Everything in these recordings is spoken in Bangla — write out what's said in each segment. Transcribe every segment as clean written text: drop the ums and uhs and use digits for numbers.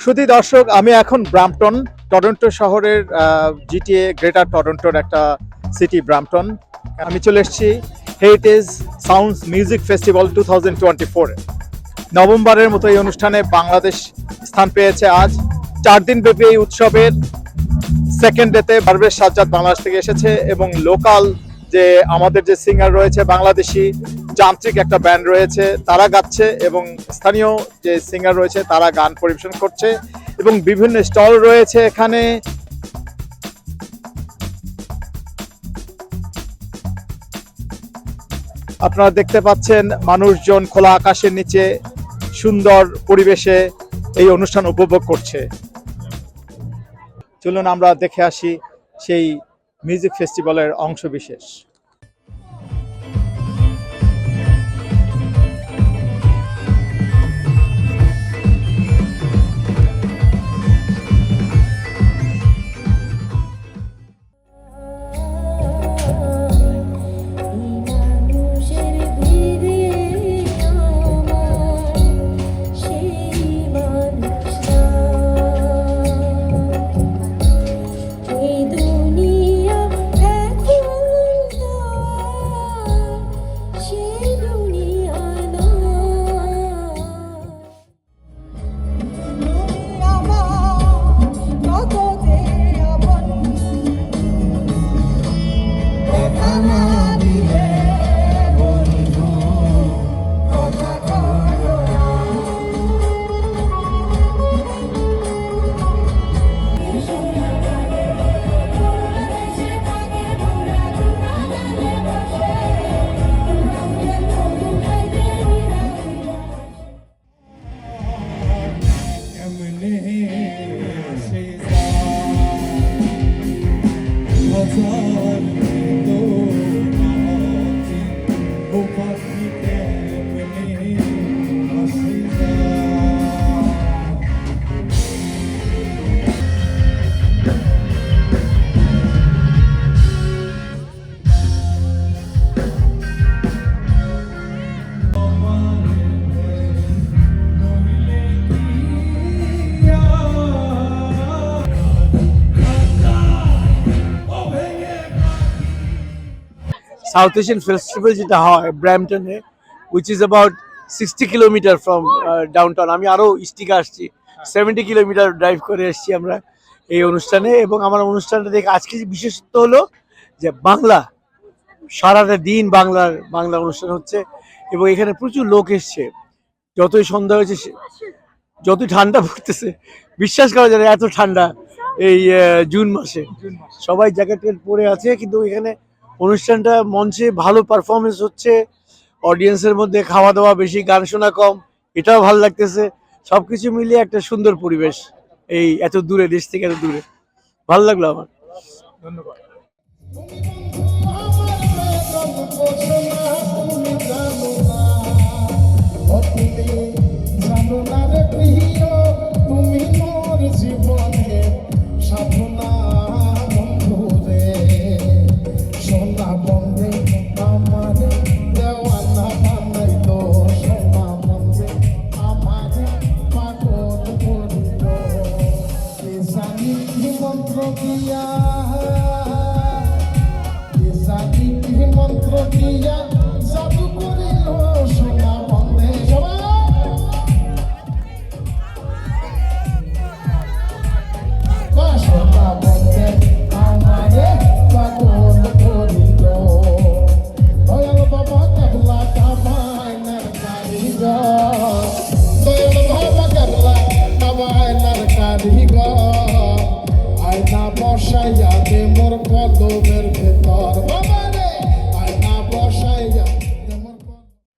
শুধু দর্শক, আমি এখন ব্রাম্পটন, টরন্টো শহরের জিটিএ গ্রেটার টরন্টোর একটা সিটি ব্রাম্পটন। আমি চলে এসেছি হেরিটেজ সাউন্ডস মিউজিক ফেস্টিভ্যাল 2024। নভেম্বরের মতো এই অনুষ্ঠানে বাংলাদেশ স্থান পেয়েছে। আজ 4 দিন ব্যাপী এই উৎসবের সেকেন্ড ডেতে পারভেজ সাজ্জাদ বাংলাদেশ থেকে এসেছে এবং লোকাল যে আমাদের যে সিঙ্গার রয়েছে, বাংলাদেশি যান্ত্রিক একটা ব্যান্ড রয়েছে, তারা গাচ্ছে এবং স্থানীয় যে সিঙ্গার রয়েছে তারা গান পরিবেশন করছে এবং বিভিন্ন স্টল রয়েছে এখানে। আপনারা দেখতে পাচ্ছেন মানুষজন খোলা আকাশের নিচে সুন্দর পরিবেশে এই অনুষ্ঠান উপভোগ করছে। চলুন আমরা দেখে আসি সেই মিউজিক ফেস্টিভ্যালের অংশবিশেষ। South Asian Festival যেটা হয় ব্র্যাম্পটনে, which is about 60 kilometre from downtown. আমি আরও ইস্ট থেকে আসছি, 70 কিলোমিটার ড্রাইভ করে এসেছি আমরা এই অনুষ্ঠানে। এবং আমার অনুষ্ঠানটা দেখে আজকে বিশেষত্ব হলো যে সারাটা দিন বাংলা অনুষ্ঠান হচ্ছে এবং এখানে প্রচুর লোক এসছে। যতই সন্ধ্যা হয়েছে, যতই ঠান্ডা পড়তেছে, বিশ্বাস করা যায় না এত ঠান্ডা এই জুন মাসে। সবাই জ্যাকেট পরে আছে, কিন্তু এখানে অনুষ্ঠানটা মঞ্চে ভালো পারফরমেন্স হচ্ছে, অডিয়েন্সের মধ্যে খাওয়া দাওয়া বেশি, গান শোনা কম, এটাও ভালো লাগতেছে। সবকিছু মিলিয়ে একটা সুন্দর পরিবেশ এই এত দূরে, দেশ থেকে এত দূরে। ভালো লাগলো আমার। ধন্যবাদ।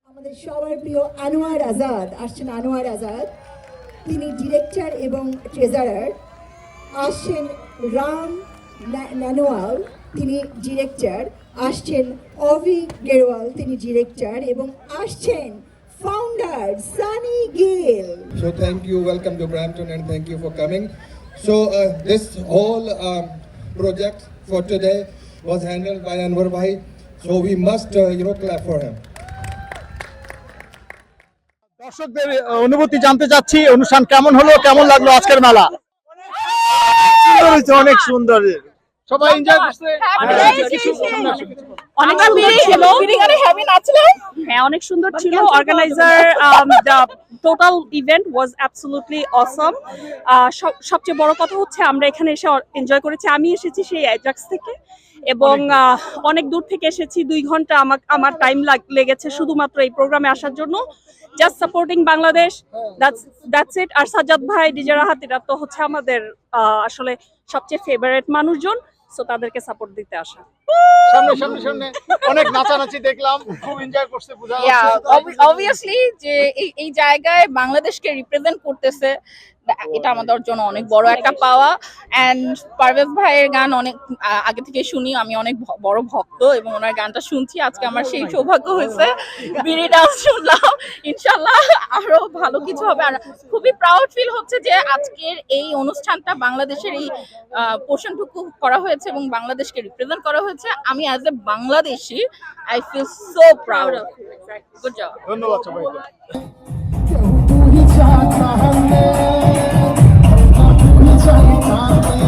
আমাদের সবার প্রিয় আনোয়ার আজাদ আসছেন। আনোয়ার আজাদ তিনি ডিরেক্টর এবং ট্রেজারার। আসছেন রাম নানোয়াল, তিনি ডিরেক্টর। আসছেন অভি গেরওয়াল, তিনি ডিরেক্টর। এবং আসছেন founder Sunny Gill. So thank you, welcome to Brampton, and thank you for coming. So this whole project for today was handled by Anwar Bhai, so we must clap for him. দর্শকদের অনুভূতি জানতে চাচ্ছি, অনুষ্ঠান কেমন হলো, কেমন লাগলো আজকের মেলা? অনেক সুন্দর। সবাই এনজয় করছে? অনেক হ্যাঁ, অনেক সুন্দর ছিল। Organiser the total event was absolutely awesome. সবচেয়ে বড় কথা হচ্ছে আমরা এখানে এসে এনজয় করেছি। আমি এসেছি সেই অ্যাজাক্স থেকে এবং অনেক দূর থেকে এসেছি। 2 ঘন্টা আমার টাইম লেগেছে শুধুমাত্র এই প্রোগ্রামে আসার জন্য। Just supporting Bangladesh, that's it. আর সাজ্জাদ ভাই, ডিজে রাহাত, এরা তো হচ্ছে আমাদের আসলে সবচেয়ে ফেভারিট মানুষজন, সো তাদেরকে সাপোর্ট দিতে আসা। সামনে অনেক নাচানাচি দেখলাম, খুব এনজয় করছে বোঝা অবভিয়াসলি যে এই জায়গায় বাংলাদেশকে রিপ্রেজেন্ট করতেছে, এটা আমাদের জন্য অনেক বড় একটা পাওয়া। এন্ড পারভেজ ভাইয়ের গান অনেক আগে থেকে শুনি, আমি অনেক বড় ভক্ত এবং ওনার গানটা শুনছি। আজকে আমার সেই সৌভাগ্য হয়েছে, বিড়ি ডান্স শুনলাম। ইনশাল্লাহ আরো ভালো কিছু হবে। আর খুবই প্রাউড ফিল হচ্ছে যে আজকের এই অনুষ্ঠানটা বাংলাদেশের এই পোর্শনটুকু করা হয়েছে এবং বাংলাদেশকে রিপ্রেজেন্ট করা হয়েছে। আমি as a Bangladeshi I feel so proud. Good job. ধন্যবাদ সবাইকে। तू ही चाहता हमने, तू ही चाहता